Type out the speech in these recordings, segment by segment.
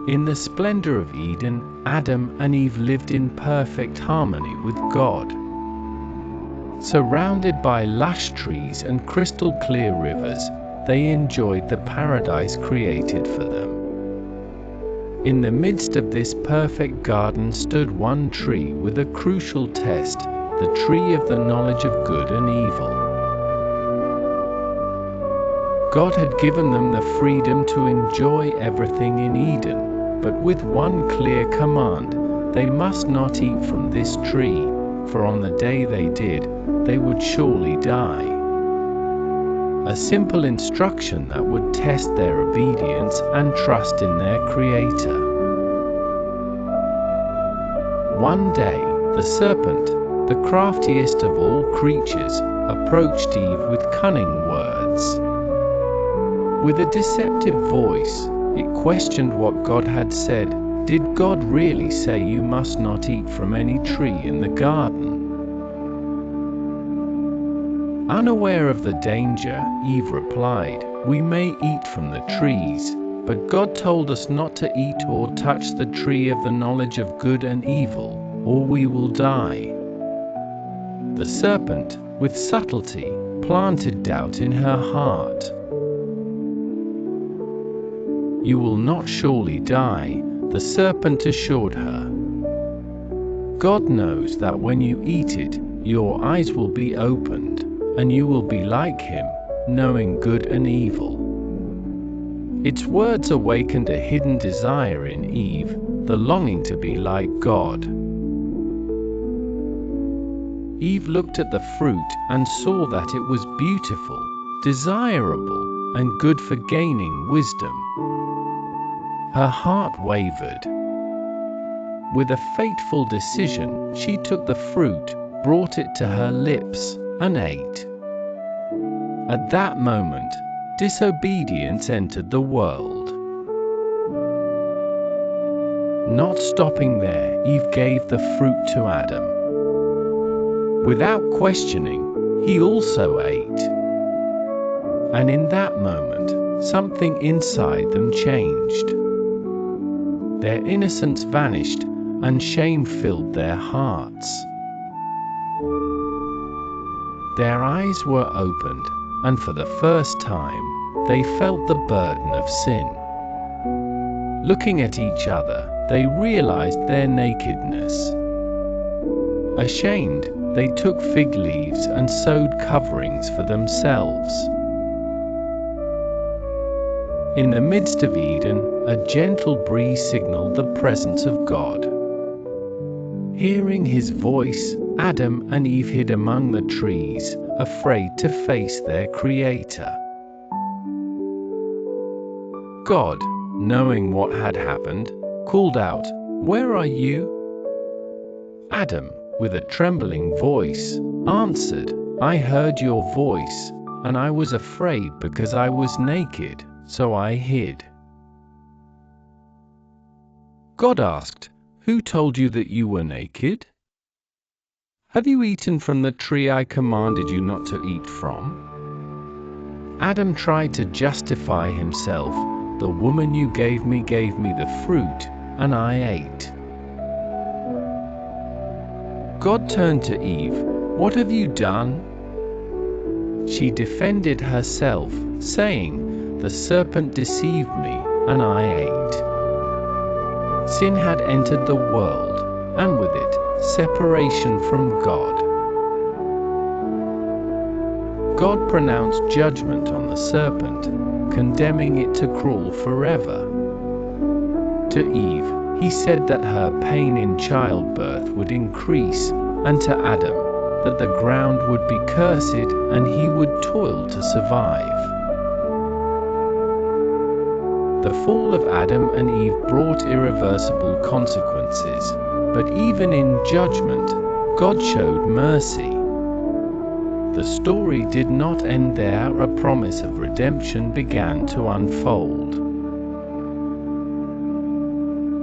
In the splendor of Eden, Adam and Eve lived in perfect harmony with God. Surrounded by lush trees and crystal-clear rivers, they enjoyed the paradise created for them. In the midst of this perfect garden stood one tree with a crucial test, the tree of the knowledge of good and evil. God had given them the freedom to enjoy everything in Eden, but with one clear command: they must not eat from this tree, for on the day they did, they would surely die. A simple instruction that would test their obedience and trust in their Creator. One day, the serpent, the craftiest of all creatures, approached Eve with cunning words. With a deceptive voice, it questioned what God had said. Did God really say you must not eat from any tree in the garden? Unaware of the danger, Eve replied, "We may eat from the trees, but God told us not to eat or touch the tree of the knowledge of good and evil, or we will die." The serpent, with subtlety, planted doubt in her heart. "You will not surely die," the serpent assured her. "God knows that when you eat it, your eyes will be opened, and you will be like Him, knowing good and evil." Its words awakened a hidden desire in Eve, the longing to be like God. Eve looked at the fruit and saw that it was beautiful, desirable, and good for gaining wisdom. Her heart wavered. With a fateful decision, she took the fruit, brought it to her lips, and ate. At that moment, disobedience entered the world. Not stopping there, Eve gave the fruit to Adam. Without questioning, he also ate. And in that moment, something inside them changed. Their innocence vanished, and shame filled their hearts. Their eyes were opened, and for the first time, they felt the burden of sin. Looking at each other, they realized their nakedness. Ashamed, they took fig leaves and sewed coverings for themselves. In the midst of Eden, a gentle breeze signaled the presence of God. Hearing His voice, Adam and Eve hid among the trees, afraid to face their Creator. God, knowing what had happened, called out, "Where are you?" Adam, with a trembling voice, answered, "I heard your voice, and I was afraid because I was naked, so I hid." God asked, "Who told you that you were naked? Have you eaten from the tree I commanded you not to eat from?" Adam tried to justify himself. "The woman you gave me the fruit, and I ate." God turned to Eve. "What have you done?" She defended herself, saying, "The serpent deceived me, and I ate." Sin had entered the world, and with it, separation from God. God pronounced judgment on the serpent, condemning it to crawl forever. To Eve, He said that her pain in childbirth would increase, and to Adam, that the ground would be cursed and he would toil to survive. The fall of Adam and Eve brought irreversible consequences, but even in judgment, God showed mercy. The story did not end there. A promise of redemption began to unfold.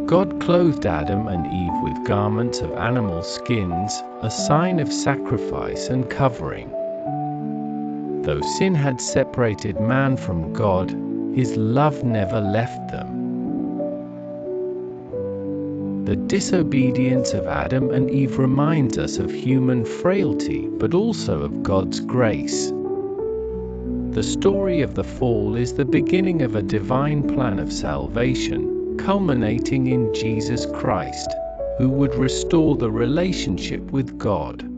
God clothed Adam and Eve with garments of animal skins, a sign of sacrifice and covering. Though sin had separated man from God, His love never left them. The disobedience of Adam and Eve reminds us of human frailty but also of God's grace. The story of the fall is the beginning of a divine plan of salvation, culminating in Jesus Christ, who would restore the relationship with God.